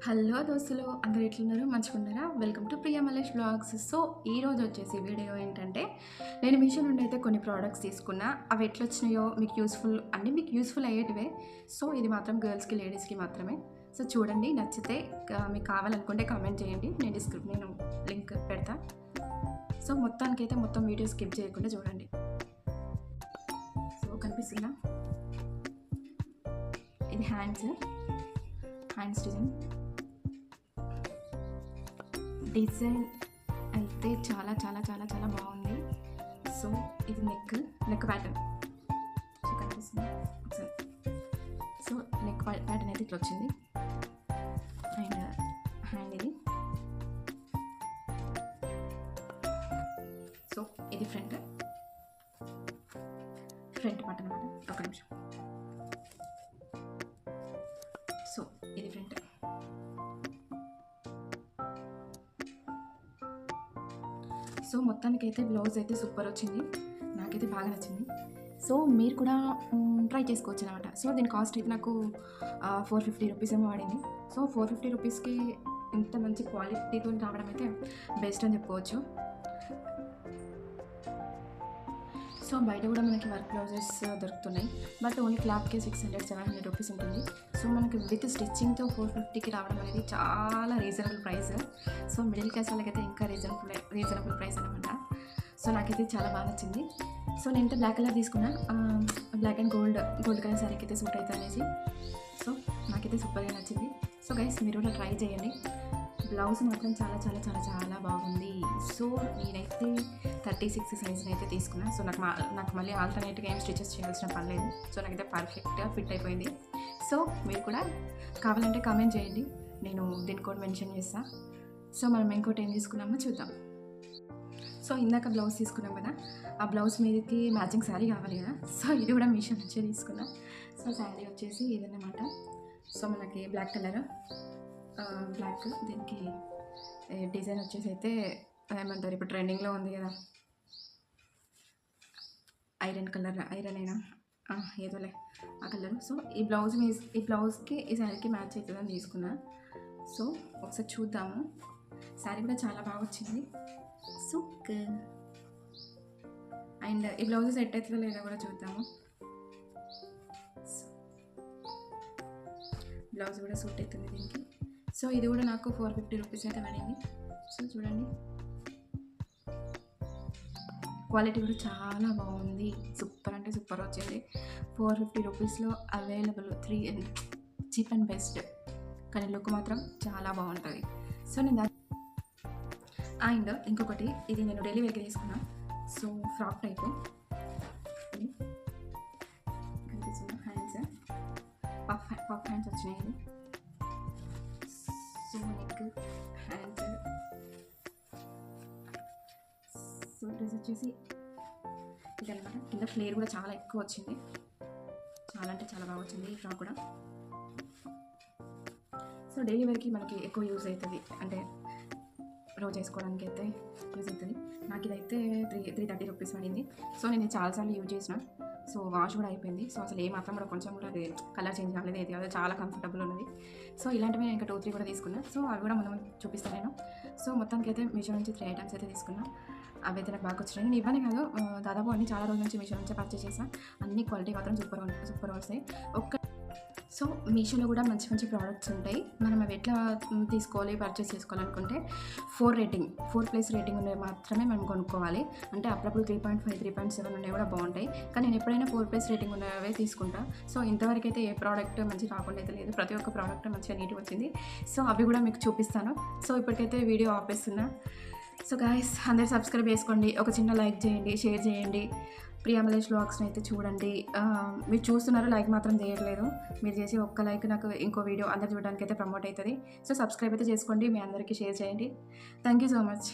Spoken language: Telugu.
హలో దోస్తులు, అందరు ఎట్లున్నారు? మంచిగున్నారా? Welcome to Priya Malesh blogs. So ఈరోజు వచ్చేసి వీడియో ఏంటంటే, నేను మీషో నుండి అయితే కొన్ని ప్రోడక్ట్స్ తీసుకున్నా. అవి ఎట్లొచ్చినాయో మీకు అన్నీ మీకు యూస్ఫుల్ అయ్యేటివే. సో ఇది మాత్రం గర్ల్స్కి, లేడీస్కి మాత్రమే. సో చూడండి, నచ్చితే మీకు కావాలనుకుంటే కామెంట్ చేయండి. నేను లింక్ పెడతా. సో మొత్తానికైతే మొత్తం వీడియో స్కిప్ చేయకుండా చూడండి. సో కనిపిస్తుందా? ఇది హ్యాండ్స్ డిజైన్ అయితే చాలా చాలా చాలా చాలా బాగుంది. సో ఇది నెక్ ప్యాటర్న్. సో కనిపిస్తుంది ఒకసారి. సో నెక్ ప్యాటర్న్ అయితే ఇట్లా వచ్చింది. అండ్ హ్యాండ్ ఇది. సో ఇది ఫ్రంట్ పార్ట్ అనమాట. ఒక నిమిషం. సో ఇది ఫ్రంట్. సో మొత్తానికైతే బ్లౌజ్ అయితే సూపర్ వచ్చింది, నాకైతే బాగా నచ్చింది. సో మీరు కూడా ట్రై చేసుకోవచ్చు అనమాట. సో దీని కాస్ట్ అయితే నాకు 450 రూపీస్ ఏమో పడింది. సో 450 రూపీస్కి ఇంత మంచి క్వాలిటీతో రావడం అయితే బెస్ట్ అని చెప్పుకోవచ్చు. సో బయట కూడా మనకి వర్క్ బ్లౌజెస్ దొరుకుతున్నాయి, బట్ ఓన్లీ క్లాత్కే 600-700 రూపీస్ ఉంటుంది. సో మనకి విత్ స్టిచ్చింగ్తో 450కి రావడం అనేది చాలా reasonable price. So middle class వాళ్ళకైతే ఇంకా రీజనబుల్ ప్రైస్ అనమాట. సో నాకైతే చాలా బాగా నచ్చింది. సో నేనైతే బ్లాక్ కలర్ తీసుకున్నా, బ్లాక్ అండ్ గోల్డ్ కలర్ శారీకి అయితే సూట్ అవుతుంది అనేసి. సో నాకైతే సూపర్గా నచ్చింది. సో గైస్, మీరు కూడా ట్రై చేయండి. బ్లౌజ్ మాత్రం చాలా చాలా చాలా చాలా బాగుంది. సో నేనైతే 36 సైజ్ని అయితే తీసుకున్నా. సో నాకు మళ్ళీ ఆల్టర్నేట్గా ఏం స్టిచెస్ చేయాల్సిన పని లేదు. సో నాకైతే పర్ఫెక్ట్గా ఫిట్ అయిపోయింది. సో మీరు కూడా కావాలంటే కామెంట్ చేయండి, నేను దీని కోడ్ మెన్షన్ చేస్తాను. సో మనం ఇంకోటి ఏం తీసుకున్నామో చూద్దాం. సో ఇందాక బ్లౌజ్ తీసుకున్నాం కదా, ఆ బ్లౌజ్ మీదకి మ్యాచింగ్ శారీ కావాలి కదా. సో ఇది కూడా మీషో నుంచే తీసుకున్నా. సో శారీ వచ్చేసి ఇదన్నమాట. సో మనకి బ్లాక్ కలర్, బ్లాక్, దీనికి డిజైన్ వచ్చేసి అయితే ఏమంటారు, ఇప్పుడు ట్రెండింగ్లో ఉంది కదా, ఐరన్ అయినా ఏదోలే ఆ కలర్. సో ఈ బ్లౌజ్కి ఈ శారీకి మ్యాచ్ అవుతుందని తీసుకున్నా. సో ఒకసారి చూద్దాము. శారీ కూడా చాలా బాగా వచ్చింది. సూపర్. అండ్ ఈ బ్లౌజ్ సెట్ అవుతుందో లేదో కూడా చూద్దాము. బ్లౌజ్ కూడా సూట్ అవుతుంది దీనికి. సో ఇది కూడా నాకు 450 రూపీస్ అయితే పడింది. సో చూడండి, క్వాలిటీ కూడా చాలా బాగుంది. సూపర్ అంటే సూపర్ వచ్చింది. 450 రూపీస్లో అవైలబుల్, చీప్ అండ్ బెస్ట్. కానీ లుక్ మాత్రం చాలా బాగుంటుంది. సో నేను అండ్ ఇంకొకటి, ఇది నేను డైలీ వేర్కి తీసుకున్నా. సో ఫ్రాక్ టైపు కనిపిస్తుంది. హ్యాండ్స్ పఫ్ హ్యాండ్స్ వచ్చినాయి. ఇది so neck, hands. So dress వచ్చేసి ఇది అనమాట. కింద ఫ్లేర్ కూడా చాలా ఎక్కువ వచ్చింది, చాలా అంటే చాలా బాగా వచ్చింది ఈ ఫ్రాక్ కూడా. సో డైలీ వేర్కి మనకి ఎక్కువ యూజ్ అవుతుంది, అంటే రోజు వేసుకోవడానికి అయితే యూజ్ అవుతుంది. నాకు ఇదైతే 330 రూపీస్ పడింది. సో నేను చాలాసార్లు యూజ్ చేసిన. సో వాష్ కూడా అయిపోయింది. సో అసలు మాత్రం కూడా కొంచెం కూడా అది కలర్ చేంజ్ కాలేదు, ఏది కాదు, చాలా కంఫర్టబుల్ ఉన్నది. సో ఇలాంటివి నేను ఇంకా 2-3 కూడా తీసుకున్నా. సో అవి కూడా మనం చూపిస్తాను నేను. సో మొత్తానికి అయితే మీషో నుంచి 3 ఐటమ్స్ అయితే తీసుకున్నా. అవి అయితే నాకు బాగా వచ్చినాయి. నేను ఇవ్వనే కాదు, దాదాపు అన్ని చాలా రోజుల నుంచి మీషో నుంచి పర్చేస్ చేసాను. అన్ని క్వాలిటీ మాత్రం సూపర్ వస్తాయి. సో మీషోలో కూడా మంచి మంచి ప్రోడక్ట్స్ ఉంటాయి. మనం అవి ఎట్లా పర్చేస్ చేసుకోవాలనుకుంటే 4+ రేటింగ్ ఉన్నవి మాత్రమే మనం కొనుక్కోవాలి. అంటే అప్పుడప్పుడు 3.5, 3.7 ఉన్నవి కూడా బాగుంటాయి. కానీ నేను ఎప్పుడైనా 4+ రేటింగ్ ఉన్నవే తీసుకుంటా. సో ఇంతవరకు అయితే ఏ ప్రోడక్ట్ మంచి రాకుండా అయితే లేదు. ప్రతి ఒక్క ప్రోడక్ట్ మంచిగా నీట్గా వచ్చింది. సో అవి కూడా మీకు చూపిస్తాను. సో ఇప్పటికైతే వీడియో ఆపేస్తున్నా. సో గాయ్స్, అందరు సబ్స్క్రైబ్ చేసుకోండి, ఒక చిన్న లైక్ చేయండి, షేర్ చేయండి. ప్రియా మలేష్ బ్లాగ్స్ని అయితే చూడండి. మీరు చూస్తున్నారు, లైక్ మాత్రం చేయట్లేదు. మీరు చేసి ఒక్క లైక్ నాకు ఇంకో వీడియో అందరు చూడడానికి అయితే ప్రమోట్ అవుతుంది. సో సబ్స్క్రైబ్ అయితే చేసుకోండి, మీ అందరికీ షేర్ చేయండి. Thank you so much.